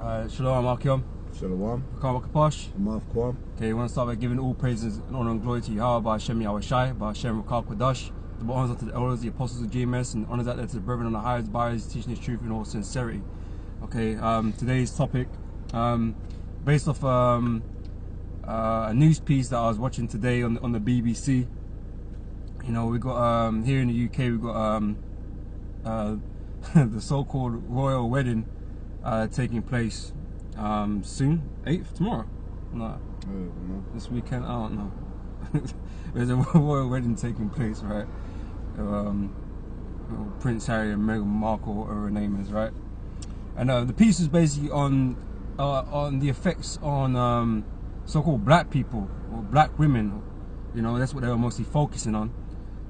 Shalom, Akim. Shalom. Napash. Kwam. Okay, we want to start by giving all praises and honor and glory to Yahweh, by Hashem Yahushai, by Hashem Rakal the honors unto the elders, the apostles of GMS, and honors out there to the brethren on the highest buyers, teaching his truth in all sincerity. Okay, today's topic, based off a news piece that I was watching today on the BBC. You know, we got here in the UK, we got the so-called royal wedding taking place soon, 8th, tomorrow. No, this weekend, I don't know. There's a royal wedding taking place, right? Prince Harry and Meghan Markle, whatever her name is, right? And the piece is basically on the effects on so-called black people or black women. You know, that's what they were mostly focusing on.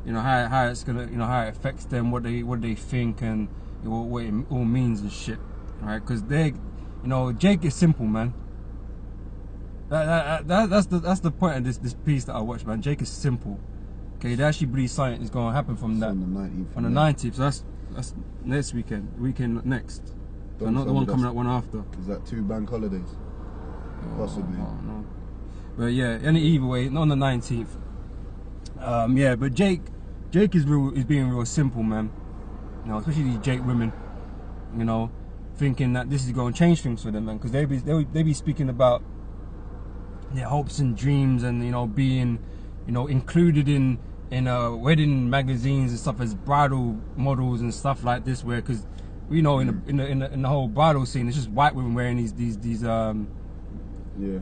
You know, how it's gonna, you know, how it affects them, what they think, and you know, what it all means and shit, right? Because they, you know, Jake is simple, man. That's the point of this piece that I watched, man. Jake is simple. Okay, they actually believe something is going to happen from that on the 19th. So that's next weekend next. So not the one coming out one after. Is that 2 bank holidays? Possibly. Oh, no. But yeah, either way, not on the 19th. Yeah, but Jake is being real simple, man. You know, especially these Jake women. You know, thinking that this is going to change things for them, man. Because they be speaking about their hopes and dreams, and you know, being, you know, included in wedding magazines and stuff as bridal models and stuff like this, where, because we know in the whole bridal scene, it's just white women wearing these yeah,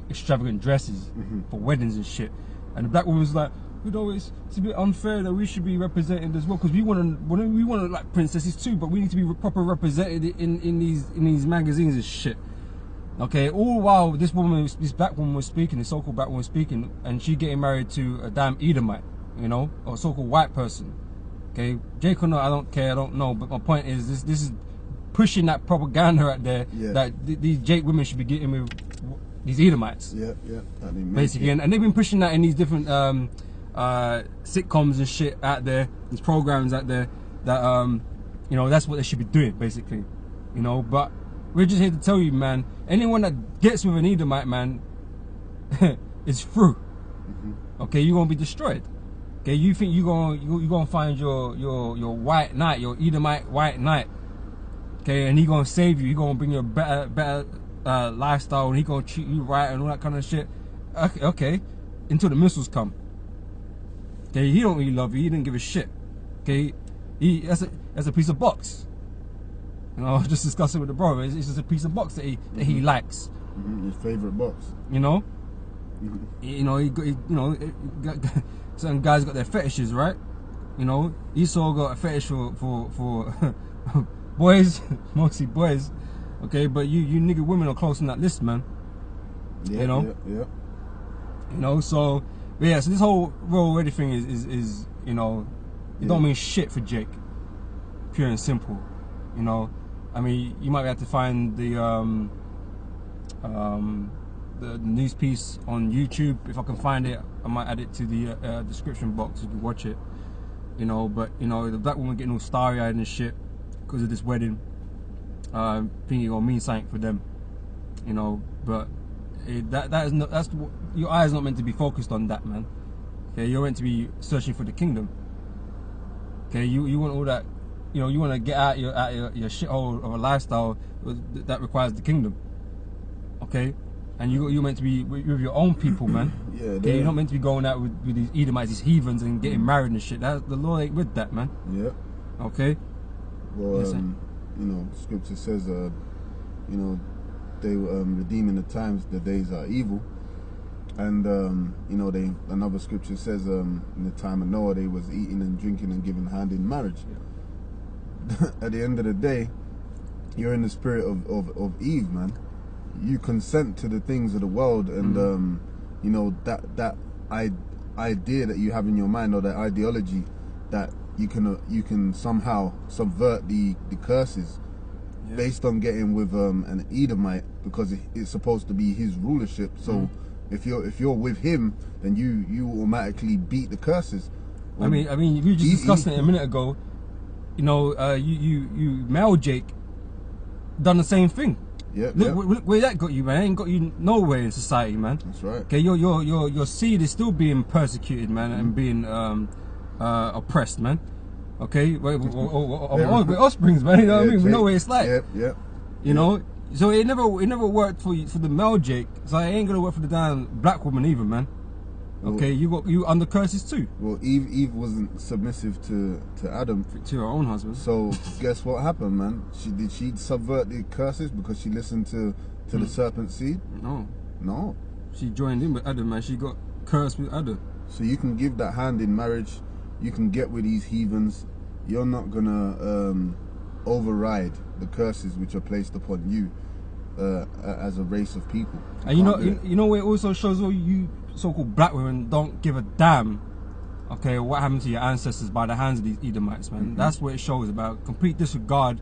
extravagant dresses for weddings and shit, and the black woman was like, you know, it's a bit unfair that we should be represented as well, because we want to like princesses too, but we need to be proper represented in these magazines and shit. Okay, all while this black woman was speaking, this so-called black woman was speaking, and she getting married to a damn Edomite, you know, or a so-called white person. Okay, Jake or not, I don't care, I don't know, but my point is this is pushing that propaganda out there, that these Jake women should be getting with these Edomites. Yeah, basically, and they've been pushing that in these different sitcoms and shit out there, these programs out there, that you know, that's what they should be doing, basically, you know. But we're just here to tell you, man, anyone that gets with an Edomite, man, is through. Okay, you're gonna be destroyed. Okay, you think you're gonna find your white knight, your Edomite white knight. Okay, and he gonna save you. He gonna bring you a better lifestyle, and he gonna treat you right and all that kind of shit. Okay, until the missiles come. Okay, he don't really love you. He didn't give a shit. Okay, that's a piece of box. You know, I was just discussing with the brother. It's just a piece of box that he likes. His favorite box. You know, you know, certain guys got their fetishes, right? You know, Esau got a fetish for boys, mostly boys. Okay, but you nigga women are close on that list, man. Yeah, you know, yeah. You know, so yeah. So this whole royal wedding thing is you know, it don't mean shit for Jake. Pure and simple. You know, I mean, you might have to find the news piece on YouTube. If I can find it, I might add it to the description box. You can watch it. You know, but you know, the black woman getting all starry-eyed and shit because of this wedding. Thinking it gonna mean something for them. You know, but your eyes not meant to be focused on that, man. Okay, you're meant to be searching for the kingdom. Okay, you want all that. You know, you want to get out your shithole of a lifestyle that requires the kingdom. Okay, and you're meant to be with your own people, man. Yeah, okay, you're not meant to be going out with these Edomites, these heathens, and getting married and shit. The Lord ain't with that, man. Yeah. Okay. Well, you know, Scripture says, you know, they redeeming the times, the days are evil, and you know, another Scripture says, in the time of Noah, they was eating and drinking and giving hand in marriage. Yeah. At the end of the day, you're in the spirit of Eve, man. You consent to the things of the world, and you know, that idea that you have in your mind, or that ideology that you can somehow subvert the curses based on getting with an Edomite, because it's supposed to be his rulership. So if you're with him, then you automatically beat the curses. I mean, we were just discussing it a minute ago. You know, you male Jake done the same thing. Yeah. Look where that got you, man. It ain't got you nowhere in society, man. That's right. Okay, your seed is still being persecuted, man, and being oppressed, man. Okay, we're offsprings, man. You know what I mean? We know what it's like. Yeah. You know, so it never worked for the male Jake. So it ain't gonna work for the damn black woman either, man. Okay, you under curses too. Well, Eve wasn't submissive to Adam, to her own husband. So guess what happened, man? Did she subvert the curses because she listened to the serpent seed? No. She joined in with Adam, man. She got cursed with Adam. So you can give that hand in marriage. You can get with these heathens. You're not gonna override the curses which are placed upon you as a race of people. And you know where it also shows all you so-called black women don't give a damn, okay, what happened to your ancestors by the hands of these Edomites, man. That's what it shows, about complete disregard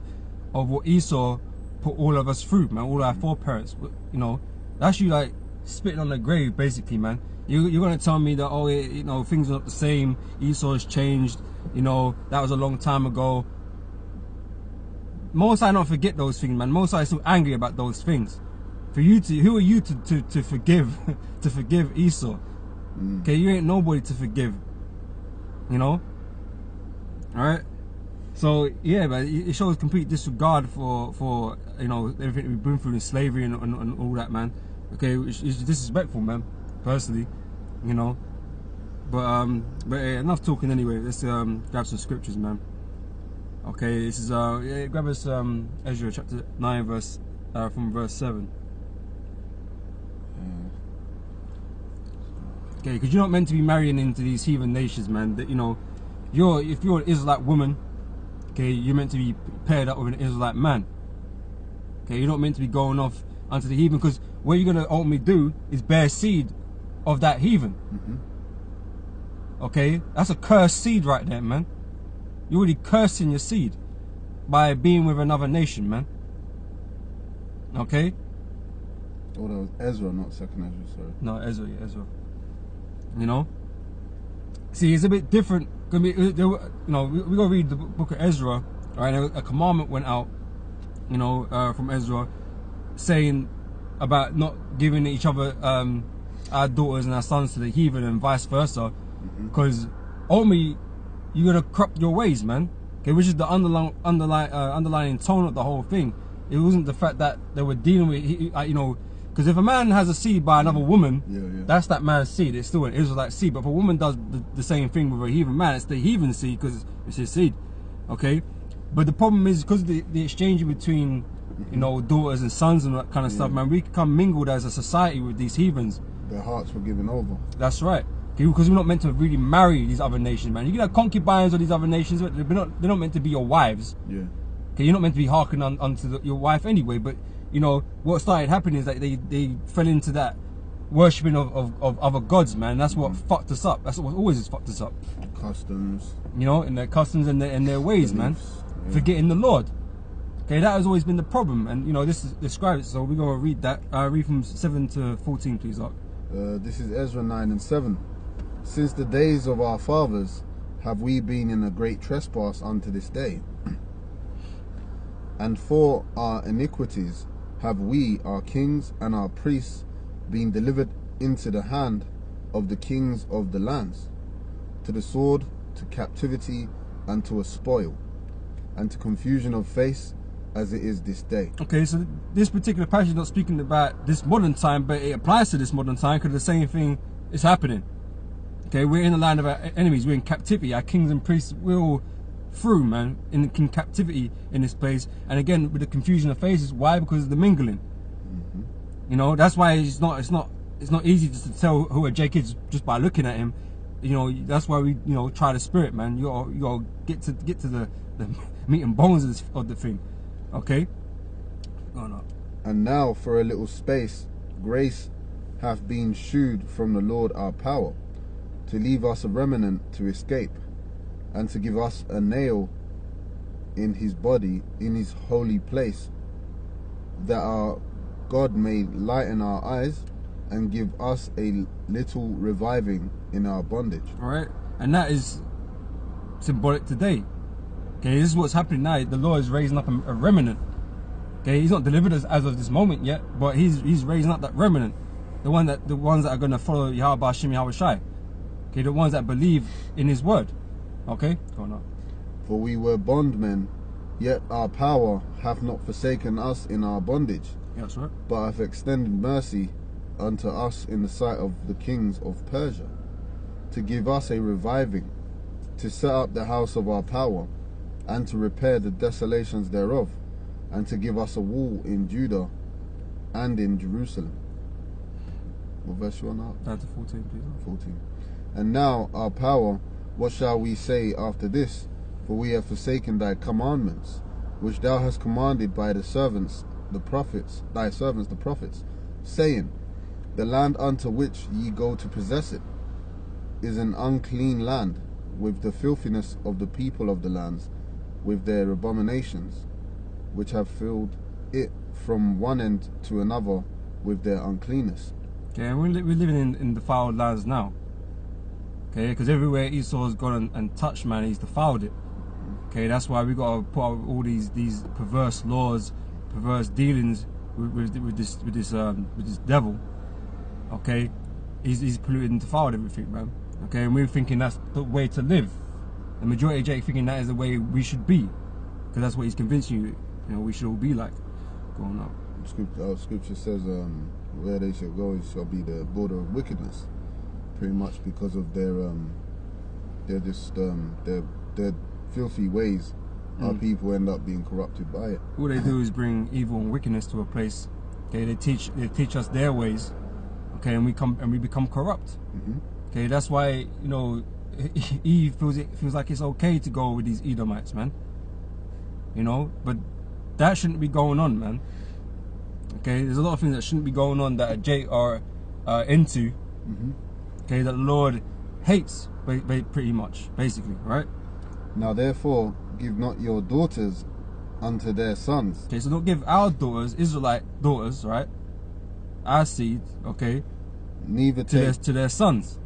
of what Esau put all of us through, man, all our foreparents. You know, that's you like spitting on the grave, basically, man. You're gonna tell me that, oh, you know, things are not the same, Esau has changed, you know, that was a long time ago. Most I don't forget those things, man. Most I still angry about those things. For you to, who are you to forgive to forgive Esau? Okay, you ain't nobody to forgive. You know? Alright? So yeah, man, it shows complete disregard for you know, everything we've been through in slavery and all that, man. Okay, it's disrespectful, man, personally, you know. But enough talking anyway. Let's grab some scriptures, man. Okay, this is grab us Ezra chapter 9 verse from verse 7. Okay, because you're not meant to be marrying into these heathen nations, man. That, you know, if you're an Israelite woman, okay, you're meant to be paired up with an Israelite man. Okay, you're not meant to be going off onto the heathen, because what you're gonna ultimately do is bear seed of that heathen. Okay, that's a cursed seed right there, man. You're already cursing your seed by being with another nation, man. Okay. Oh, that was Ezra, not second Ezra, sorry. No, Ezra, yeah, Ezra. You know, see, it's a bit different. You know, we gotta read the book of Ezra, right? A commandment went out, you know, from Ezra, saying about not giving each other our daughters and our sons to the heathen and vice versa, because ultimately you're gonna corrupt your ways, man. Okay, which is the underlying tone of the whole thing. It wasn't the fact that they were dealing with, you know. Because if a man has a seed by another woman, that's that man's seed. It's still an Israelite seed. But if a woman does the same thing with a heathen man, it's the heathen seed because it's his seed. Okay? But the problem is, because of the exchange between, you know, daughters and sons and that kind of stuff, man, we become mingled as a society with these heathens. Their hearts were given over. That's right. Okay? Because we're not meant to really marry these other nations, man. You can have concubines of these other nations, but they're not meant to be your wives. Yeah. Okay? You're not meant to be hearkening onto your wife anyway, but you know, what started happening is that they fell into that worshipping of other gods, man. That's what fucked us up. That's what always has fucked us up. Customs. You know, in their customs and their ways, man. Yeah. Forgetting the Lord. Okay, that has always been the problem. And, you know, this describes it. So we're going to read that. Read from 7 to 14, please, Ark. This is Ezra 9 and 7. Since the days of our fathers have we been in a great trespass unto this day. And for our iniquities have we, our kings and our priests, been delivered into the hand of the kings of the lands, to the sword, to captivity, and to a spoil, and to confusion of face, as it is this day. Okay, so this particular passage is not speaking about this modern time, but it applies to this modern time, because the same thing is happening. Okay, we're in the land of our enemies, we're in captivity, our kings and priests, we're all through, man, in captivity in this place. And again, with the confusion of faces. Why? Because of the mingling. You know, that's why it's not easy just to tell who a Jake is just by looking at him. You know, that's why we, you know, try the spirit, man. You gotta get to the meat and bones of the thing. Okay. Going up. And now for a little space, grace hath been shewed from the Lord our power, to leave us a remnant to escape, and to give us a nail in his body, in his holy place, that our God may lighten our eyes and give us a little reviving in our bondage. Alright, and that is symbolic today. Okay, this is what's happening now. The Lord is raising up a remnant. Okay, he's not delivered as of this moment yet, but he's raising up that remnant, the ones that are gonna follow Yahweh Hashem Yahweh Shai. Okay, the ones that believe in his word. Okay, go on up. For we were bondmen, yet our power hath not forsaken us in our bondage. Yeah, that's right. But hath extended mercy unto us in the sight of the kings of Persia, to give us a reviving, to set up the house of our power, and to repair the desolations thereof, and to give us a wall in Judah and in Jerusalem. What verse you on now? Down to 14, please. 14. And now our power, what shall we say after this? For we have forsaken thy commandments, which thou hast commanded by the servants, the prophets, thy servants the prophets, saying, the land unto which ye go to possess it is an unclean land, with the filthiness of the people of the lands, with their abominations, which have filled it from one end to another with their uncleanness. Okay, and we're living in defiled lands now. Okay, because everywhere Esau's gone and touched, man, he's defiled it. Okay, that's why we gotta put out all these perverse laws, perverse dealings with this devil. Okay, he's polluted and defiled everything, man. Okay, and we're thinking that's the way to live. The majority of Jake thinking that is the way we should be, because that's what he's convinced you we should all be like. Go on now. Scripture says where they shall go, it shall be the border of wickedness, pretty much because of their filthy ways. Our people end up being corrupted by it. All they do is bring evil and wickedness to a place. Okay, they teach us their ways. Okay, and we become corrupt. Okay, that's why Eve feels like it's okay to go with these Edomites, man. But that shouldn't be going on, man. Okay, there's a lot of things that shouldn't be going on that Jake are into. Okay, that the Lord hates, pretty much, basically, right? Now therefore, give not your daughters unto their sons. Okay, so don't give our daughters, Israelite daughters, right? Our seed, okay? Neither to their sons.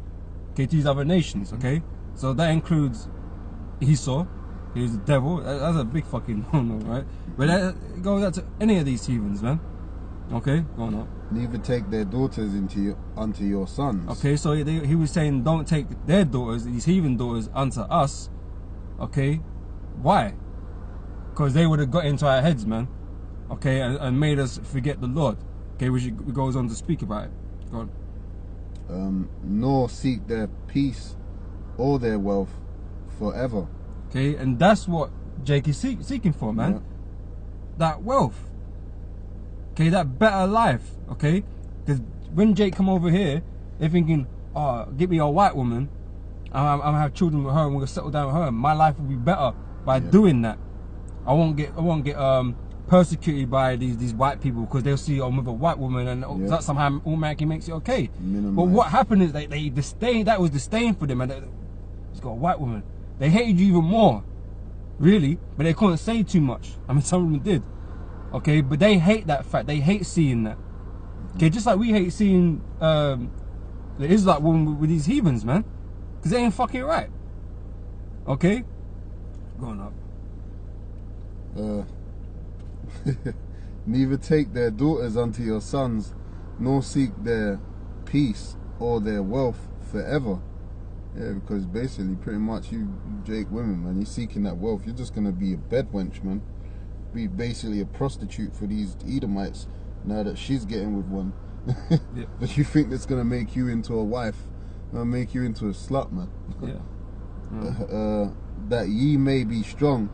Okay, to these other nations, okay? So that includes Esau, he's the devil. That's a big fucking no-no, right? But that goes out to any of these heathens, man. Okay, go on up. Neither take their daughters unto your sons. Okay, so he was saying don't take their daughters, these heathen daughters, unto us. Okay, why? Because they would have got into our heads, man. Okay, and made us forget the Lord. Okay, which goes on to speak about it. Go on. Nor seek their peace or their wealth forever. Okay, and that's what Jake is seeking for, man. Yeah. That wealth. Okay, that better life. Okay, because when Jake come over here, they're thinking, oh, give me a white woman, I'm gonna have children with her, and we're gonna settle down with her. My life will be better by doing that. I won't get persecuted by these white people because they'll see I'm with a white woman, and that somehow automatically makes it okay. But what happened is they disdain. That was disdain for them, and he's got a white woman. They hated you even more, really, but they couldn't say too much. I mean, some of them did. Okay, but they hate that fact. They hate seeing that. Okay, just like we hate seeing the Israelite woman with these heathens, man, because they ain't fucking right. Okay, going up. Neither take their daughters unto your sons, nor seek their peace or their wealth forever. Yeah, because basically, pretty much, you Jake women, man, you're seeking that wealth. You're just gonna be a bed wench, man. Be basically a prostitute for these Edomites now that she's getting with one. Yeah. But you think that's gonna make you into a wife, make you into a slut, man. Yeah. That ye may be strong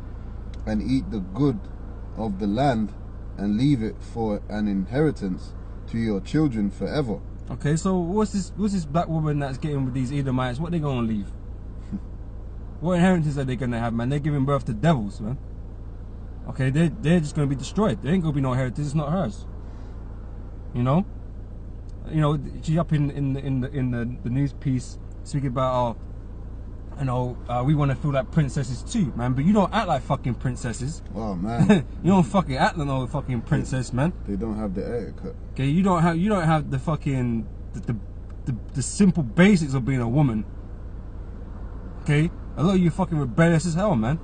and eat the good of the land and leave it for an inheritance to your children forever. Okay, so what's this black woman that's getting with these Edomites? What they gonna leave? What inheritance are they gonna have, man? They're giving birth to devils, man. Okay, they're just gonna be destroyed. There ain't gonna be no inheritance. It's not hers. She's up in the news piece speaking about we want to feel like princesses too, man. But you don't act like fucking princesses. Oh man, you don't fucking act like no fucking princess, man. They don't have the etiquette. Okay, you don't have the fucking the simple basics of being a woman. Okay, a lot of you fucking rebellious as hell, man.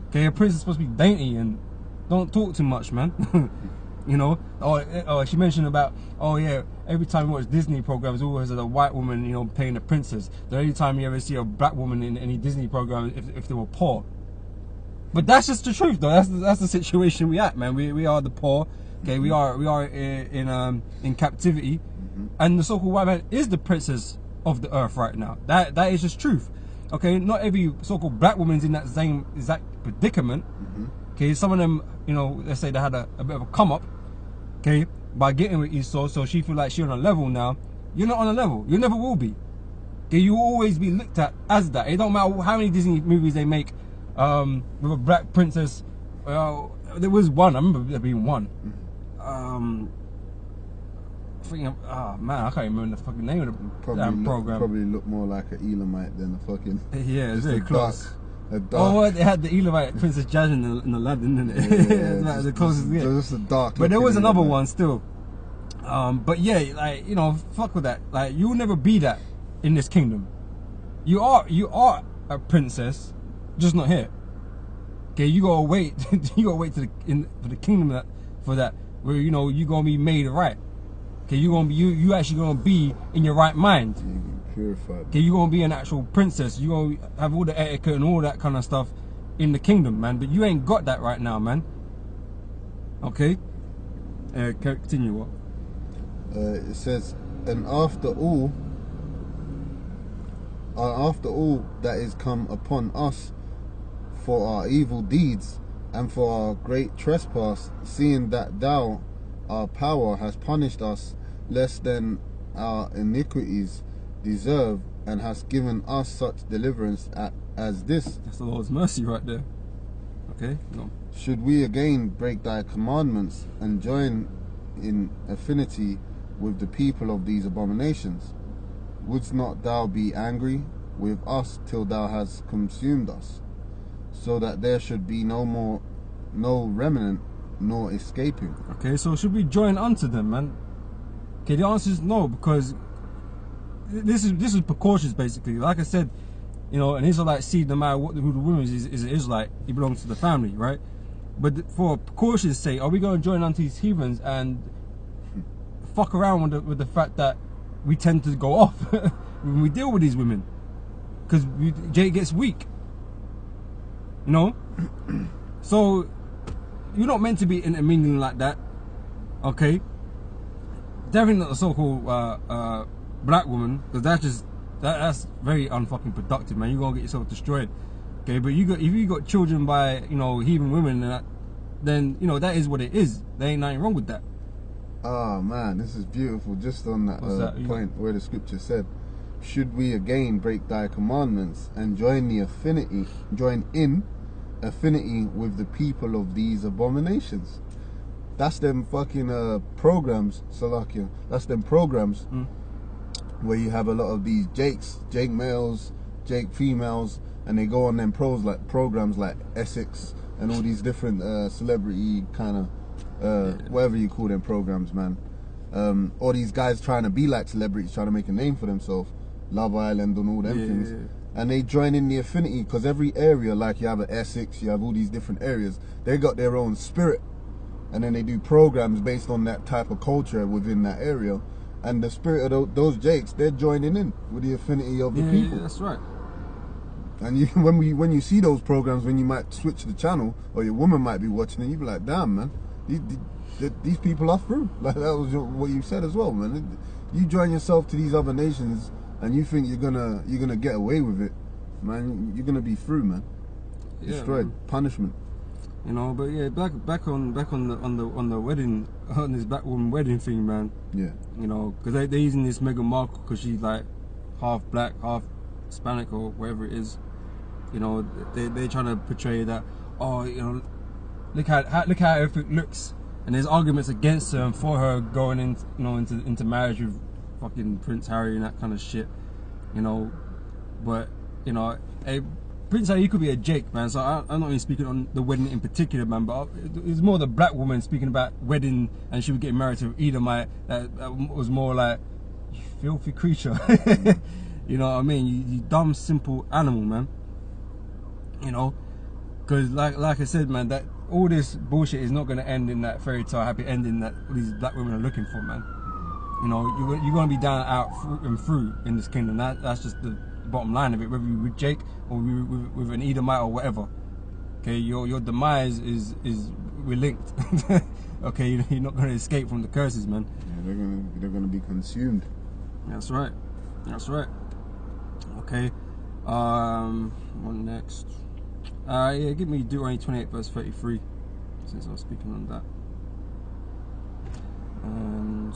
Okay, a princess is supposed to be dainty and don't talk too much, man. You know, or she mentioned about, oh yeah, every time you watch Disney programs, always has a white woman, you know, playing a princess. The only time you ever see a black woman in any Disney program if they were poor. But that's just the truth, though. That's the situation we at, man. We are the poor. Okay, we are in captivity, and the so-called white man is the princess of the earth right now. That is just truth. Okay, not every so-called black woman's in that same exact predicament. Okay, some of them, you know, let's say they had a bit of a come up, okay, by getting with Esau, so she feel like she's on a level now. You're not on a level. You never will be. Okay, you will always be looked at as that. It don't matter how many Disney movies they make with a black princess. There was one. I remember there being one. Oh man, I can't remember the fucking name of the damn program. Probably look more like an Edomite than a fucking. Yeah, it's very close. Dark. Oh, they had the Edomite Princess Jasmine in Aladdin, didn't it? Yeah, yeah, the closest. Yeah, just a dark. But there was another one still. But yeah, like, you know, fuck with that. Like, you'll never be that in this kingdom. You are a princess, just not here. Okay, you gotta wait. You gotta wait for the kingdom for that, where, you know, you gonna be made right. Okay, you actually gonna be in your right mind. Purified. Okay, you're gonna be an actual princess. You gonna have all the etiquette and all that kind of stuff in the kingdom, man. But you ain't got that right now, man. Okay. Continue. What? It says, and after all that is come upon us for our evil deeds and for our great trespass, seeing that thou, our power, has punished us less than our iniquities deserve, and hast given us such deliverance as this. That's the Lord's mercy right there. Okay, no. Should we again break thy commandments and join in affinity with the people of these abominations? Wouldst not thou be angry with us till thou hast consumed us, so that there should be no remnant nor escaping? Okay, so should we join unto them, man? Okay, the answer is no, because this is precautious, basically. Like I said, you know, an Israelite seed, no matter who the woman is an Israelite, he belongs to the family, right? But for precaution's sake, are we going to join unto these heathens and fuck around with the fact that we tend to go off when we deal with these women? Because Jay gets weak, you know? So you're not meant to be intermingling like that, okay? Definitely not a so-called black woman, because that's very unfucking productive, man. You're gonna get yourself destroyed. Okay, but if you got children by, you know, heathen women, then you know that is what it is. There ain't nothing wrong with that. Oh man, this is beautiful. Just on that point where the scripture said, should we again break thy commandments and join in affinity with the people of these abominations? That's them fucking programs, Salakia. That's them programs where you have a lot of these Jake males, Jake females, and they go on them programs like Essex and all these different celebrity kind of whatever you call them programs, man. All these guys trying to be like celebrities, trying to make a name for themselves, Love Island and all them things. And they join in the affinity, because every area, like you have an Essex, you have all these different areas, they got their own spirit, and then they do programs based on that type of culture within that area. And the spirit of those Jakes, they're joining in with the affinity of the people. Yeah, that's right. And when you see those programs, when you might switch the channel, or your woman might be watching it, you be like, damn, man, these people are through. Like that was what you said as well, man. You join yourself to these other nations, and you think you're gonna get away with it, man. You're gonna be through, man. Destroyed, punishment. You know, but yeah, back on the wedding, on this black woman wedding thing, man. Yeah. You know, because they're using this Meghan Markle because she's like half black, half Hispanic, or whatever it is. You know, they're trying to portray that, oh, you know, look how everything looks, and there's arguments against her and for her going into marriage with fucking Prince Harry and that kind of shit. You know, but you know, Prince Harry, he could be a Jake, man, so I'm not even speaking on the wedding in particular, man, but it's more the black woman speaking about wedding, and she was getting married to Edomite. That was more like, you filthy creature. You know what I mean? You dumb, simple animal, man. You know, because like I said, man, that all this bullshit is not going to end in that fairy tale happy ending that these black women are looking for, man. You know, you're going to be down, out, through in this kingdom. That's just the bottom line of it. Whether you're with Jake or with an Edomite or whatever. Okay, your demise is we're linked. Okay, you're not going to escape from the curses, man. Yeah, they're gonna be consumed. That's right. That's right. Okay. What next? Yeah, give me Deuteronomy 28 verse 33, since I was speaking on that. And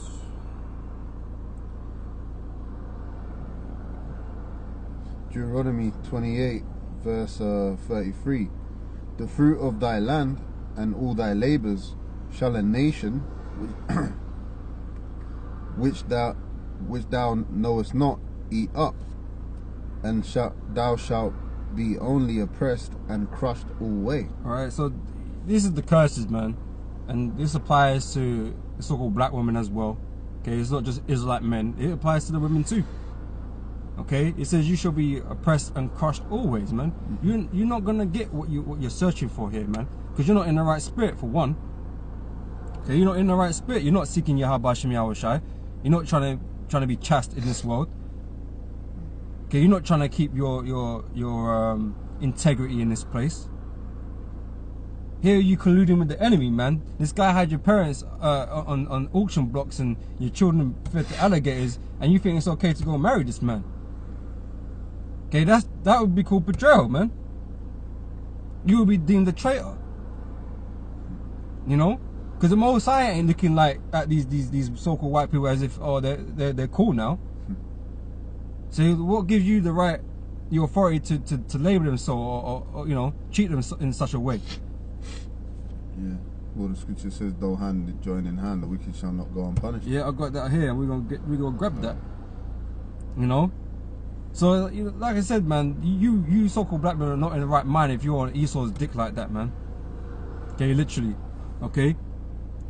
Deuteronomy 28 verse 33. The fruit of thy land and all thy labors shall a nation which thou knowest not eat up, and thou shalt be only oppressed and crushed alway. Alright, so this is the curses, man, and this applies to the so-called black women as well. Okay, it's not just Israelite men, it applies to the women too. Okay, it says you shall be oppressed and crushed always, man. You're not gonna get what you're searching for here, man, because you're not in the right spirit, for one. Okay, you're not in the right spirit. You're not seeking Yahweh Shem Yahushai. You're not trying to be chaste in this world. Okay, you're not trying to keep your integrity in this place. Here you colluding with the enemy, man. This guy had your parents on auction blocks and your children fed to alligators, and you think it's okay to go marry this man. Okay, that would be called betrayal, man. You would be deemed a traitor. You know, because the Most High ain't looking like at these so-called white people as if, oh, they're cool now. So what gives you the right, the authority to label them so, or you know, treat them in such a way? Yeah. Well, the scripture says, "Though hand join in hand, the wicked shall not go unpunished." Yeah, I got that here. We're gonna grab that. You know. So, like I said, man, you so-called black men are not in the right mind if you're on Esau's dick like that, man. Okay, literally. Okay,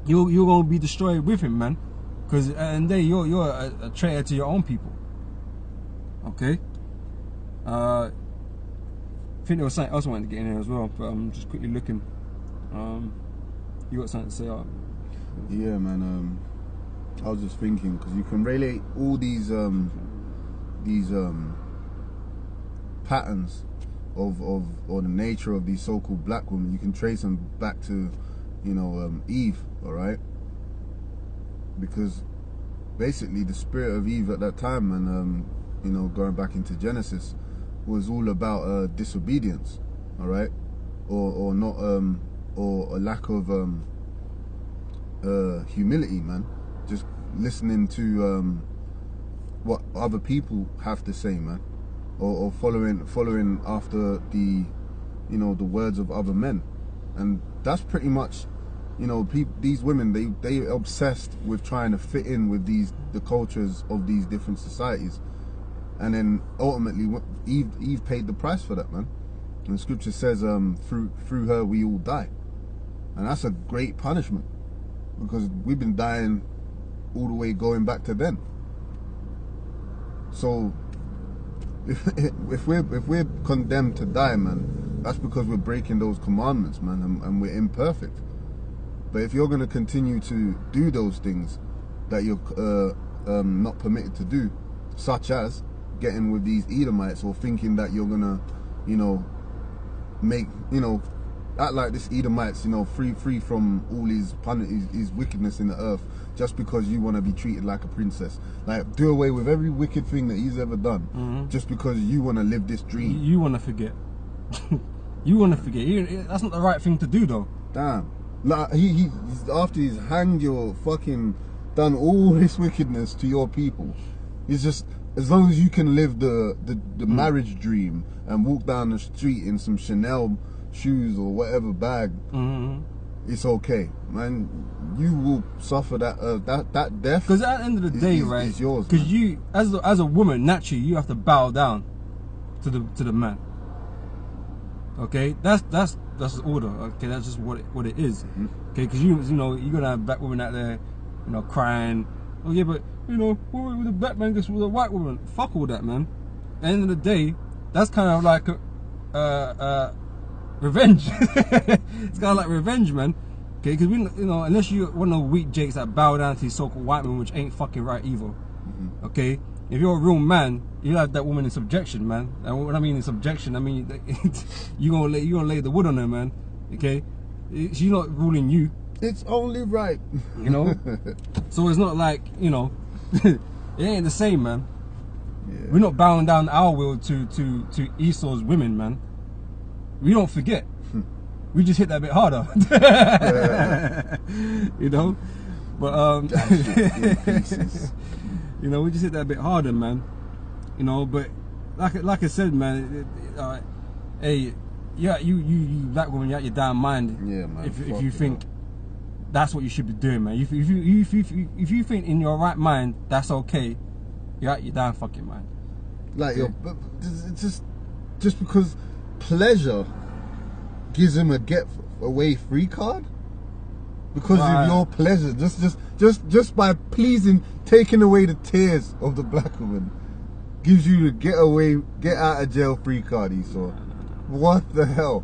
you're gonna be destroyed with him, man. Because and then you're a traitor to your own people. Okay. I think there was something else I wanted to get in here as well, but I'm just quickly looking. You got something to say? Yeah, man. I was just thinking, because you can relate all these patterns of or the nature of these so-called black women. You can trace them back to, you know, Eve. All right, because basically the spirit of Eve at that time, and you know, going back into Genesis, was all about disobedience. All right, or not, or a lack of humility, man. Just listening to what other people have to say, man, or following after the, you know, the words of other men. And that's pretty much, you know, these women, they obsessed with trying to fit in with the cultures of these different societies, and then ultimately Eve paid the price for that, man. And scripture says, through her we all die. And that's a great punishment, because we've been dying all the way going back to then. So if we're condemned to die, man, that's because we're breaking those commandments, man, and we're imperfect. But if you're going to continue to do those things that you're not permitted to do, such as getting with these Edomites, or thinking that you're gonna, you know, act like this Edomite's, you know, free from all his wickedness in the earth, just because you want to be treated like a princess. Like, do away with every wicked thing that he's ever done, just because you want to live this dream. You want to forget. You want to forget. That's not the right thing to do, though. Damn. Like, he's after he's hanged your fucking, done all this wickedness to your people. He's just, as long as you can live the marriage dream and walk down the street in some Chanel shoes or whatever bag, it's okay, man. You will suffer that death. Because at the end of the day, right? It's yours. Because you, as a woman, naturally, you have to bow down to the man. Okay, that's the order. Okay, that's just what it is. Okay, because you know, you're gonna have black women out there, you know, crying. Oh yeah, but you know, with a black man gets with a white woman. Fuck all that, man. At the end of the day, that's kind of like revenge. It's kind of like revenge, man. Okay, because we, you know, unless you one of the weak jakes that bow down to these so-called white men, which ain't fucking right either. Okay, if you're a real man, you have that woman in subjection, man. And what I mean in subjection, I mean you gonna lay the wood on her, man. Okay, she's not ruling you. It's only right, you know. So it's not like, you know, it ain't the same, man. Yeah. We're not bowing down our will to Esau's women, man. We don't forget. We just hit that bit harder. You know, but you know, we just hit that bit harder, man. You know, but like I said, man, hey, yeah, you black woman, you're out your damn mind. Yeah, man. If you think that's what you should be doing, man. If you think in your right mind that's okay, you're out your damn fucking mind. Like, it's just because pleasure gives him a get away free card, because of your pleasure, just by pleasing, taking away the tears of the black woman, gives you the get out of jail free card, Esau. What the hell?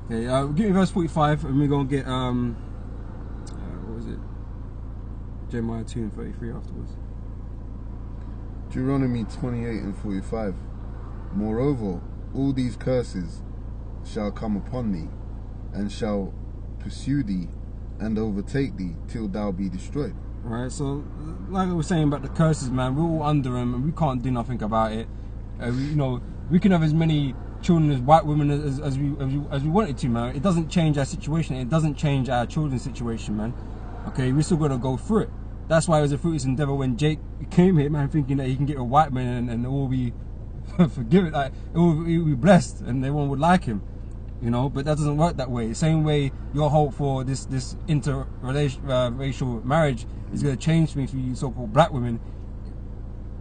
Okay, give me verse 45, and we're gonna get what was it? Jeremiah 2 and 33 afterwards. Deuteronomy 28 and 45. Moreover, all these curses shall come upon thee, and shall pursue thee, and overtake thee, till thou be destroyed. Right. So, like I was saying about the curses, man, we're all under them, and we can't do nothing about it. You know, we can have as many children as white women as we wanted to, man. It doesn't change our situation. It doesn't change our children's situation, man. Okay, we still gotta go through it. That's why it was a fruitless endeavor when Jake came here, man, thinking that he can get a white man and it will be forgiven, like it will be blessed, and everyone would like him, you know. But that doesn't work that way. The same way your hope for this interracial marriage is gonna change things for you so-called black women.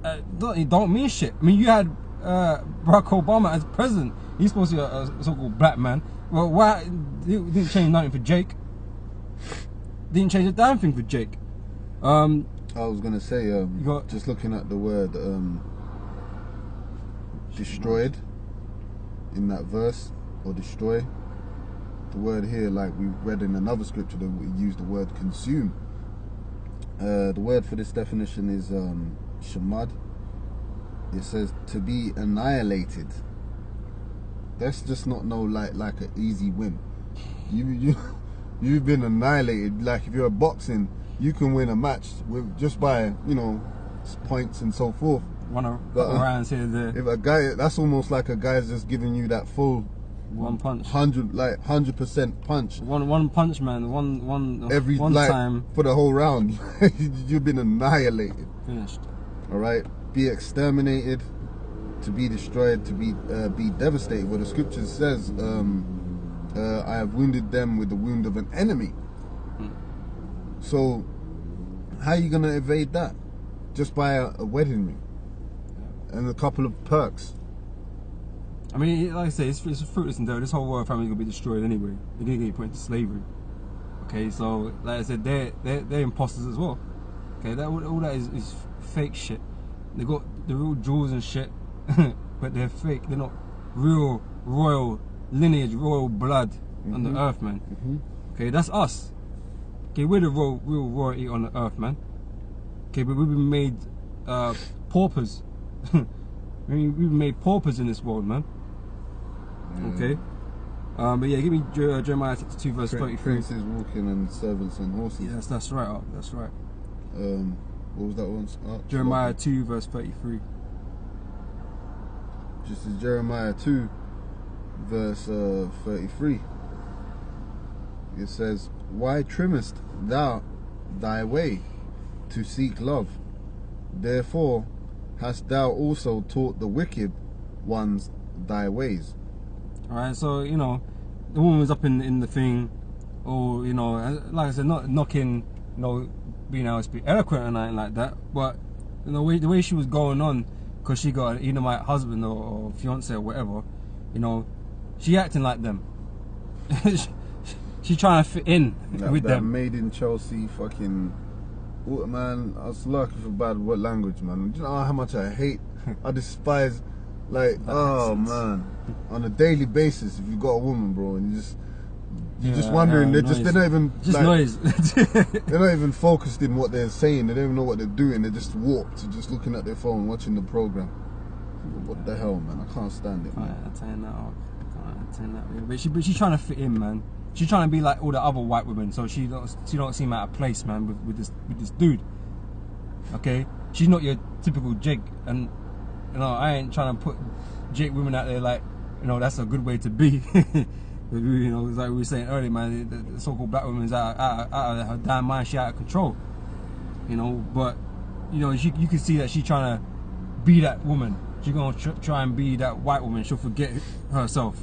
It don't mean shit. I mean, you had Barack Obama as president. He's supposed to be a so-called black man. Well, why it didn't change nothing for Jake? Didn't change a damn thing for Jake. I was gonna say, just looking at the word destroyed in that verse, or destroy, the word here, like we read in another scripture, that we use the word consume. The word for this definition is shamad. It says to be annihilated. That's just not like an easy win. You've been annihilated. Like if you're boxing, you can win a match with just by, you know, points and so forth. One rounds here there. If a guy, that's almost like a guy's just giving you that full one punch, 100% punch. One punch, man. One time for the whole round. You've been annihilated. Finished. All right. Be exterminated, to be destroyed, to be devastated. Well, the scripture says, I have wounded them with the wound of an enemy. So, how are you gonna evade that? Just by a wedding ring and a couple of perks. I mean, like I say, it's a fruitless endeavor. This whole world family is gonna be destroyed anyway. They're gonna get put into slavery. Okay, so like I said, they're imposters as well. Okay, all that is fake shit. They got the real jewels and shit, but they're fake. They're not real royal lineage, royal blood on the earth, man. Okay, that's us. Okay, we're the real royalty on the earth, man. Okay, but we've been made paupers. We've been made paupers in this world, man. Okay. But yeah, give me Jeremiah 2 verse 33. Princes walking and servants and horses. Yes, that's right. That's right. What was that one? Jeremiah 2 verse 33. Just as Jeremiah 2 verse 33. It says, why trimmest thou thy way to seek love? Therefore hast thou also taught the wicked ones thy ways. Alright, so, you know, the woman was up in the thing, or, you know, like I said, not knocking, you know, being able to speak eloquent or anything like that, but, you know, the way she was going on, because she got an Edomite husband or fiance or whatever, you know, she acting like them. She trying to fit in with them. That made in Chelsea fucking, man, I was lucky for bad language, man. Do you know how much I hate, I despise Like, oh man, on a daily basis, if you got a woman, bro, and you're just wondering, they're not even just like, noise. they're not even focused in what they're saying. They don't even know what they're doing. They're just warped, just looking at their phone, watching the program. What the hell, man? I can't stand it, man. I'm telling that off. I'm telling that. But she's trying to fit in, man. She's trying to be like all the other white women, so she don't seem out of place, man, with this dude. Okay, she's not your typical Jake, and you know I ain't trying to put Jake women out there like, you know, that's a good way to be. You know, it's like we were saying earlier, man. The so-called black woman's out of her damn mind. She out of control. You know, but you know, you can see that she's trying to be that woman. She's gonna try and be that white woman. She'll forget herself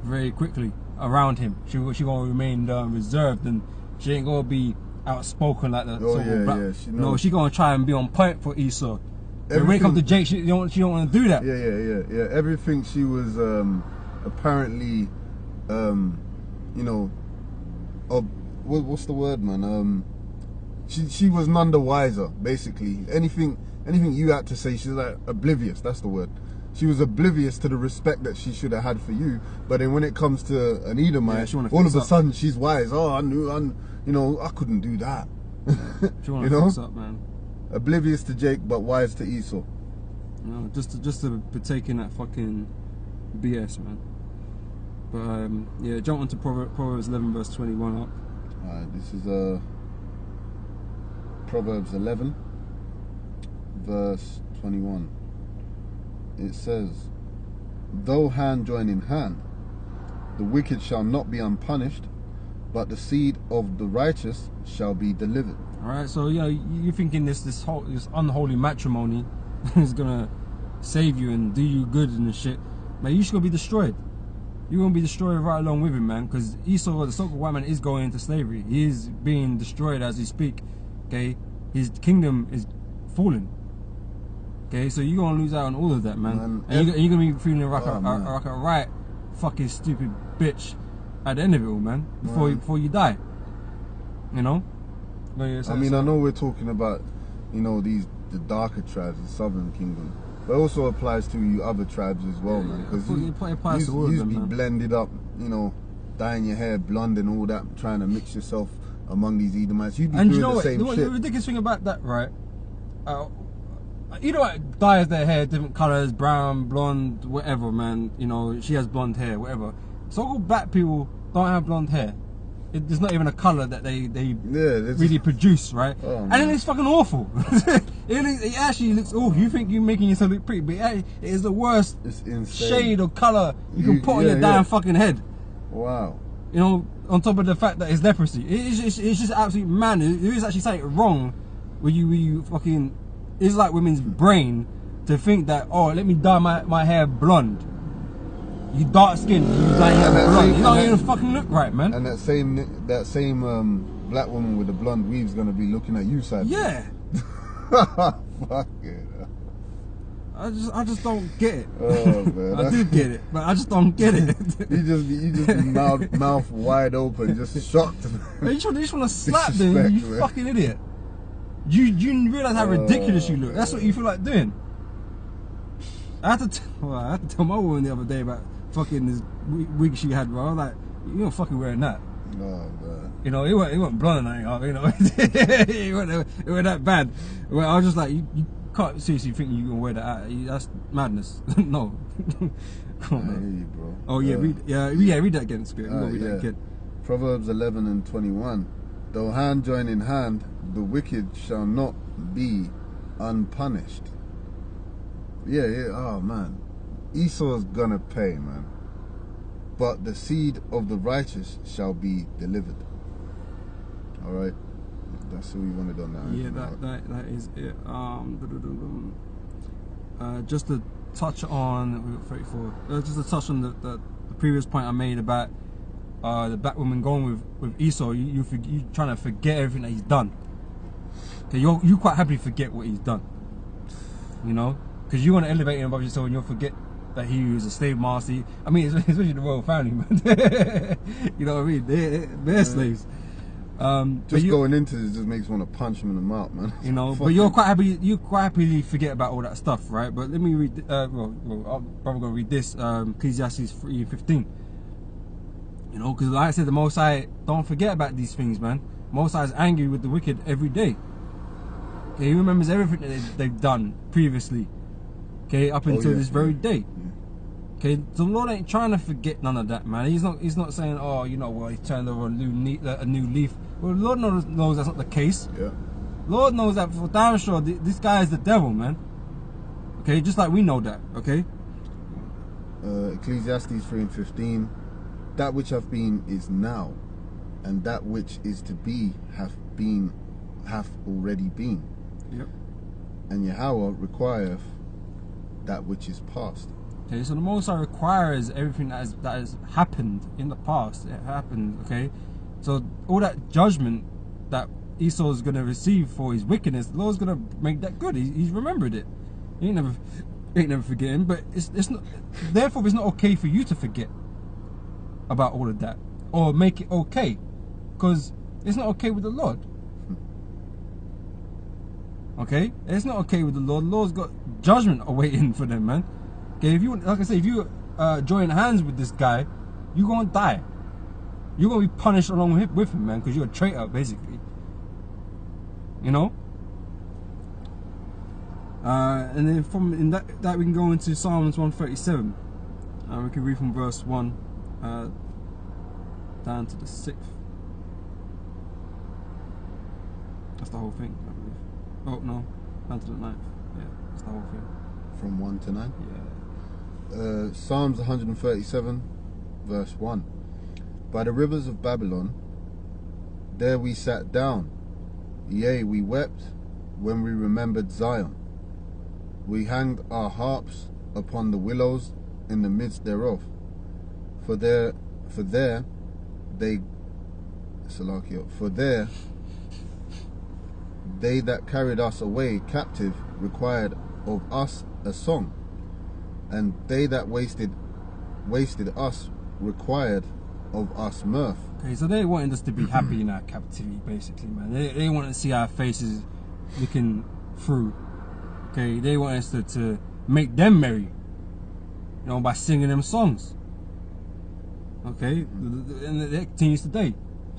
very quickly around him. She gonna remain reserved, and she ain't gonna be outspoken like the so-called black. She no, she gonna try and be on point for Esau. But when it comes to Jake, she don't want to do that. Yeah. Everything she was apparently, you know, what's the word, man? She was none the wiser, basically. Anything you had to say, she's like oblivious. That's the word. She was oblivious to the respect that she should have had for you. But then when it comes to an Edomite, all of a sudden she's wise. Oh, you know, I couldn't do that. She want to fix up, man. Oblivious to Jake, but wise to Esau. You know, just to partake in that fucking BS, man. But yeah, jump onto Proverbs 11 verse 21 up. Alright, this is Proverbs 11 verse 21. It says, though hand join in hand, the wicked shall not be unpunished, but the seed of the righteous shall be delivered. Alright, so you know, you're thinking this unholy matrimony is gonna save you and do you good and shit. Man, you should gonna be destroyed. You're gonna be destroyed right along with him, man, because Esau, the so-called white man, is going into slavery. He is being destroyed as we speak. Okay, his kingdom is falling. Okay, so you're gonna lose out on all of that, man. And you're gonna be feeling like a right fucking stupid bitch at the end of it all, man. Before you die. You know? I mean, I know we're talking about, you know, the darker tribes, the southern kingdom, but it also applies to you other tribes as well, man. Because you be blended up, you know, dyeing your hair blonde and all that, trying to mix yourself among these Edomites. You'd be doing the same shit. The ridiculous thing about that, right? Edomite dyes their hair different colors, brown, blonde, whatever, man. You know, she has blonde hair, whatever. So-called black people don't have blonde hair. There's not even a color that they really produce, right? Oh, and then it's fucking awful. it actually looks awful. You think you're making yourself look pretty, but it is the worst shade of color you can put on your damn fucking head. Wow. You know, on top of the fact that it's leprosy, it's just absolute man. There is actually something wrong with you fucking. It's like women's brain to think that, oh, let me dye my hair blonde. You dark skinned, you dye your hair blonde. You don't even fucking look right, man. And that same black woman with the blonde weave's gonna be looking at you side. Yeah. Fuck it. I just don't get it. Oh man. I do get it, but I just don't get it. you just be mouth wide open, just shocked. Man, you just want to slap them, you fucking idiot. You realise how ridiculous you look. That's what you feel like doing. I had to tell my woman the other day about fucking this wig she had, bro. I was like, you don't fucking wearing that. Oh man. You know, it wasn't blonde and anything, you know. it wasn't that bad. Well, I was just like, you can't seriously think you can wear that out. That's madness. No. Come on, man. You, bro. Oh yeah, read that again, Spirit. Read that again. Proverbs 11 and 21. Though hand join in hand, the wicked shall not be unpunished. Yeah. Oh man, Esau's gonna pay, man. But the seed of the righteous shall be delivered. All right, that's who we wanted on that. Yeah, that is it. Just to touch on 34. Just to touch on the previous point I made about the black woman going with Esau. You trying to forget everything that he's done. Okay, you quite happily forget what he's done. You know, because you want to elevate him above yourself, and you'll forget that he was a slave master. I mean, especially the royal family, man. You know what I mean? They're slaves. Just going into this just makes me want to punch him in the mouth, man. You know, but you're quite happy. You quite happily forget about all that stuff, right? But let me read. Well, I'm probably gonna read this. Ecclesiastes 3:15. You know, because like I said, the Most High don't forget about these things, man. Most High is angry with the wicked every day. Okay, he remembers everything that they've done previously. Okay, up until this very day. Okay, the Lord ain't trying to forget none of that, man. He's not saying, oh, you know, well, he turned over a new leaf. Well, the Lord knows that's not the case. Yeah. Lord knows that for damn sure. This guy is the devil, man. Okay, just like we know that. Okay. Ecclesiastes 3:15. That which hath been is now, and that which is to be hath already been. Yep. And Yahweh requireth that which is past. Okay, so the Most High requires everything that has happened in the past. It happened, okay? So all that judgment that Esau is going to receive for his wickedness, the Lord's going to make that good. He's remembered it. He ain't never forgetting, but it's not. Therefore, it's not okay for you to forget about all of that or make it okay, because it's not okay with the Lord. Okay, it's not okay with the Lord. The Lord's got judgment awaiting for them, man. Okay, if you, like I say, if you join hands with this guy, you're gonna die. You're gonna be punished along with him, man, because you're a traitor, basically. You know. And then from that we can go into Psalms 137. We can read from verse 1 down to the 6th. That's the whole thing, I believe. Oh no, down to the 9th. Yeah, that's the whole thing. From 1 to 9? Yeah. Psalms 137, verse 1. By the rivers of Babylon, there we sat down. Yea, we wept when we remembered Zion. We hanged our harps upon the willows in the midst thereof. For there they that carried us away captive required of us a song, and they that wasted us required of us mirth. Okay, so they wanted us to be happy in our captivity, basically, man. They wanted to see our faces looking through. Okay, they want us to make them merry, you know, by singing them songs. Okay, and that continues today.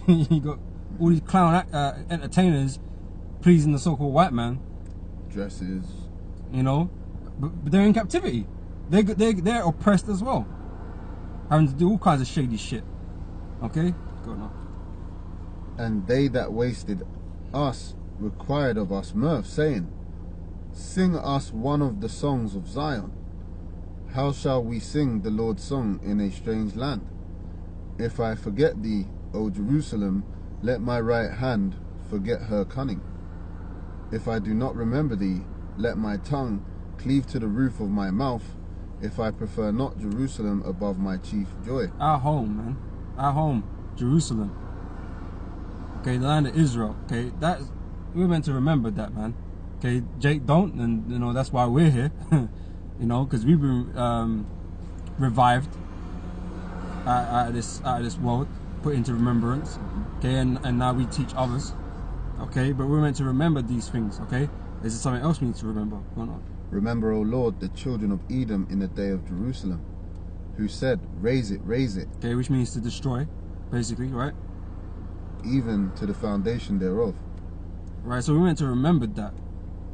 You got all these clown entertainers pleasing the so-called white man. Dresses. You know, but they're in captivity. They're oppressed as well, having to do all kinds of shady shit. Okay, go on. And they that wasted us required of us mirth, saying, Sing us one of the songs of Zion. How shall we sing the Lord's song in a strange land? If I forget thee, O Jerusalem, let my right hand forget her cunning. If I do not remember thee, let my tongue cleave to the roof of my mouth, if I prefer not Jerusalem above my chief joy. Our home, man. Our home, Jerusalem. Okay, the land of Israel. Okay, we're meant to remember that, man. Okay, Jake don't, and you know that's why we're here. You know, because we've been revived out of this world, put into remembrance. Okay, and now we teach others. Okay, but we're meant to remember these things. Okay, is there something else we need to remember? Go on. Remember, O Lord, the children of Edom in the day of Jerusalem, who said, Raise it, raise it. Okay, which means to destroy, basically, right? Even to the foundation thereof. Right, so we're meant to remember that.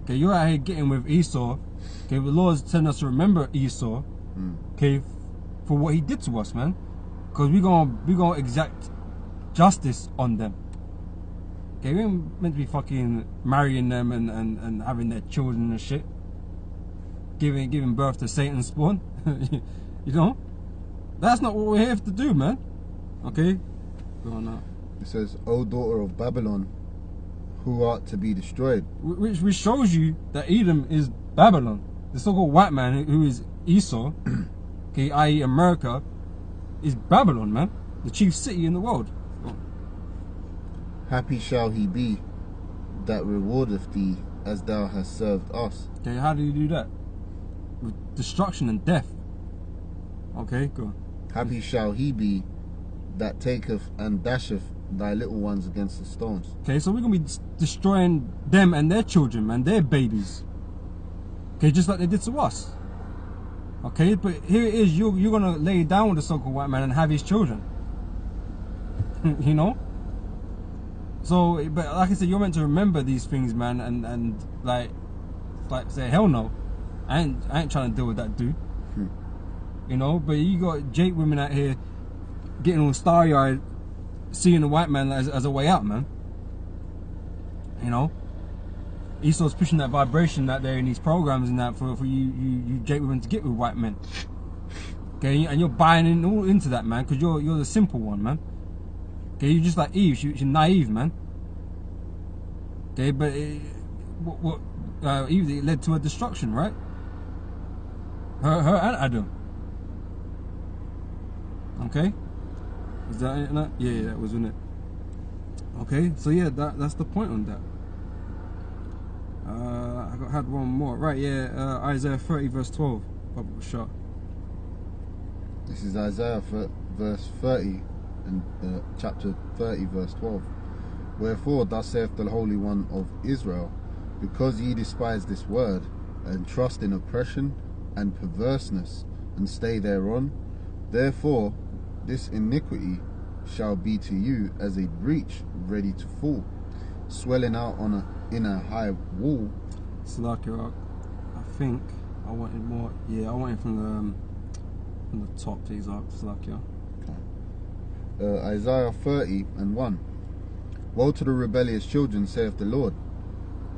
Okay, you're out here getting with Esau. Okay, the Lord's telling us to remember Esau. Okay, for what he did to us, man. Because we're gonna exact justice on them. Okay, we ain't meant to be fucking marrying them and having their children and shit. Giving birth to Satan's spawn. You know? That's not what we're here to do, man. Okay? Go on now. It says, O daughter of Babylon, who art to be destroyed. Which shows you that Edom is Babylon. The so-called white man who is Esau, okay, i.e. America, is Babylon, man. The chief city in the world. Happy shall he be that rewardeth thee as thou hast served us. Okay, how do you do that? With destruction and death. Okay, go on. Happy shall he be that taketh and dasheth thy little ones against the stones. Okay, so we're going to be destroying them and their children, man, their babies. Okay, just like they did to us. Okay, but here it is, you're going to lay down with the so-called white man and have his children. You know? So, but like I said, you're meant to remember these things, man, and like say, hell no. I ain't trying to deal with that dude. You know, but you got Jake women out here getting all starry-eyed, seeing the white man as a way out, man. You know, Esau's pushing that vibration out there in these programs and that for you Jake women to get with white men. Okay, and you're buying all into that, man, because you're the simple one, man. Okay, you're just like Eve, she's naive, man. Okay, but Eve, it led to her destruction, right? Her and Adam. Okay, is that it? No? Yeah, that was in it. Okay, so yeah, that's the point on that. I had one more, right? Yeah, Isaiah 30 verse 12. Shot. This is Isaiah verse 30 and chapter 30 verse 12. Wherefore thus saith the Holy One of Israel, because ye despise this word, and trust in oppression and perverseness, and stay thereon, therefore this iniquity shall be to you as a breach ready to fall, swelling out in a high wall. Salakia, I think I wanted more. Yeah, I wanted from the top, please, Salakia. Okay. Isaiah 30 and 1. Woe to the rebellious children, saith the Lord,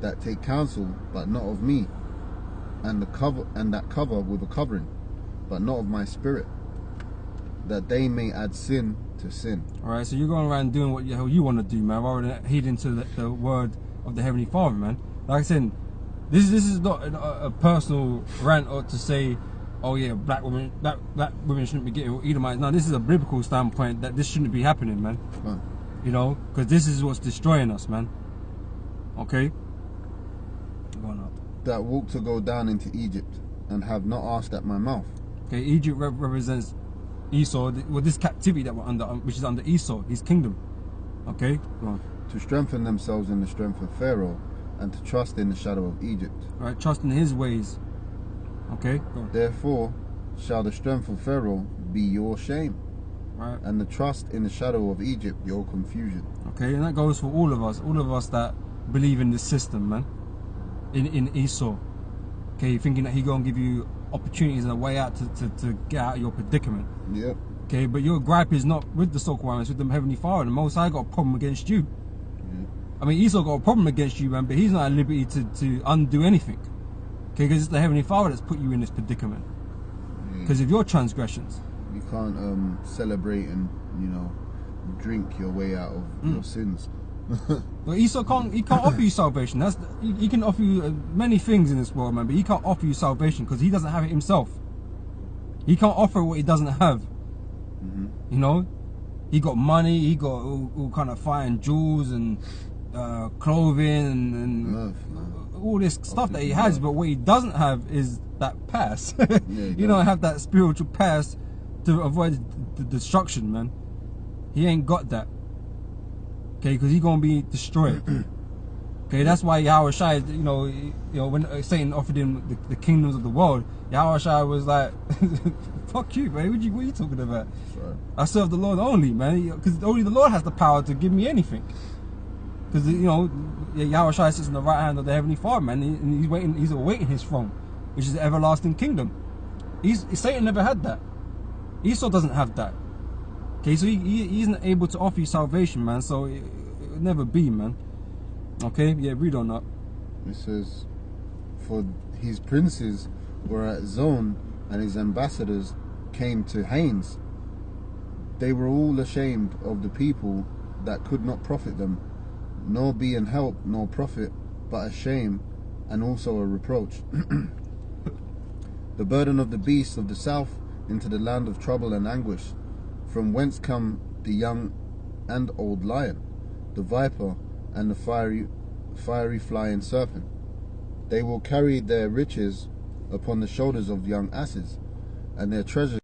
that take counsel, but not of me, and that cover with a covering, but not of my spirit, that they may add sin to sin. Alright, so you're going around doing what the hell you want to do, man, rather than heeding to the word of the Heavenly Father, man. Like I said, this is not a personal rant or to say, oh yeah, black women shouldn't be getting Edomites. No, this is a biblical standpoint that this shouldn't be happening, man. Huh. You know, because this is what's destroying us, man. Okay? Go on up. That walk to go down into Egypt, and have not asked at my mouth. Okay, Egypt represents Esau, well, this captivity that we're under, which is under Esau, his kingdom. Okay, go on. To strengthen themselves in the strength of Pharaoh, and to trust in the shadow of Egypt. All right, trust in his ways. Okay, go on. Therefore shall the strength of Pharaoh be your shame, right, and the trust in the shadow of Egypt your confusion. Okay, and that goes for all of us that believe in this system, man. In Esau. Okay, thinking that he's gonna give you opportunities and a way out to get out of your predicament. Yep. Okay, but your gripe is not with the so-called one, it's with the Heavenly Father. The Most High got a problem against you. Yep. I mean, Esau got a problem against you, man, but he's not at liberty to undo anything. Okay, because it's the Heavenly Father that's put you in this predicament. Because of your transgressions. You can't celebrate and, you know, drink your way out of your sins. But Esau can't offer you salvation. He can offer you many things in this world, man, but he can't offer you salvation because he doesn't have it himself. He can't offer what he doesn't have. You know, he got money, he got all kind of fine jewels and clothing and all this stuff that he has, but what he doesn't have is that pass. You don't have that spiritual pass to avoid the destruction, man. He ain't got that. Okay, because he's gonna be destroyed. Okay, that's why Yahweh Shai, you know, when Satan offered him the kingdoms of the world, Yahweh Shai was like, "Fuck you, man. What are you talking about? Right. I serve the Lord only, man, because only the Lord has the power to give me anything. Because you know, Yahweh Shai sits on the right hand of the Heavenly Father, man, and he's awaiting his throne, which is the everlasting kingdom. Satan never had that. Esau doesn't have that. Okay, so he isn't able to offer you salvation, man. So it'll never be, man. Okay, yeah, read on up. It says, for his princes were at Zon, and his ambassadors came to Hanes. They were all ashamed of the people that could not profit them, nor be an help nor profit, but a shame and also a reproach. The burden of the beasts of the south into the land of trouble and anguish, from whence come the young and old lion, the viper, and the fiery flying serpent. They will carry their riches upon the shoulders of young asses, and their treasures